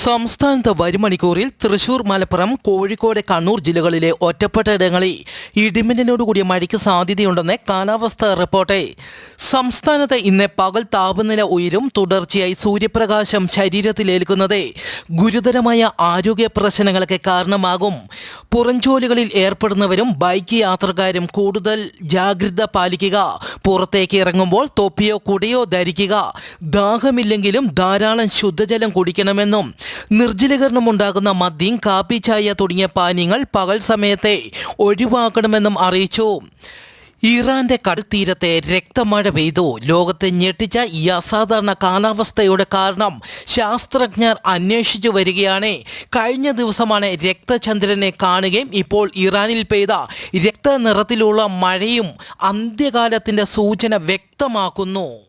സംസ്ഥാനത്ത് വരും മണിക്കൂറിൽ തൃശൂർ, മലപ്പുറം, കോഴിക്കോട്, കണ്ണൂർ ജില്ലകളിലെ ഒറ്റപ്പെട്ട ഇടങ്ങളിൽ ഇടിമിന്നലോടുകൂടിയ മഴയ്ക്ക് സാധ്യതയുണ്ടെന്ന് കാലാവസ്ഥാ റിപ്പോർട്ട്. സംസ്ഥാനത്ത് ഇന്ന് പകൽ താപനില ഉയരും. തുടർച്ചയായി സൂര്യപ്രകാശം ശരീരത്തിലേൽക്കുന്നത് ഗുരുതരമായ ആരോഗ്യ പ്രശ്നങ്ങൾക്ക് കാരണമാകും. പുറംജോലികളിൽ ഏർപ്പെടുന്നവരും ബൈക്ക് യാത്രക്കാരും കൂടുതൽ ജാഗ്രത പാലിക്കുക. പുറത്തേക്ക് ഇറങ്ങുമ്പോൾ തൊപ്പിയോ കുടയോ ധരിക്കുക. ദാഹമില്ലെങ്കിലും ധാരാളം ശുദ്ധജലം കുടിക്കണമെന്നും നിർജ്ജലീകരണം ഉണ്ടാകുന്ന മദ്യം, കാപ്പി, ചായ തുടങ്ങിയ പാനീയങ്ങൾ പകൽ സമയത്തെ ഒഴിവാക്കണമെന്നും അറിയിച്ചു. ഇറാന്റെ കടൽത്തീരത്തെ രക്തമഴ പെയ്തു. ലോകത്തെ ഞെട്ടിച്ച ഈ അസാധാരണ കാലാവസ്ഥയുടെ കാരണം ശാസ്ത്രജ്ഞർ അന്വേഷിച്ചു വരികയാണ്. കഴിഞ്ഞ ദിവസമാണ് രക്തചന്ദ്രനെ കാണുകയും ഇപ്പോൾ ഇറാനിൽ പെയ്ത രക്തനിറത്തിലുള്ള മഴയും അന്ത്യകാലത്തിന്റെ സൂചന വ്യക്തമാക്കുന്നു.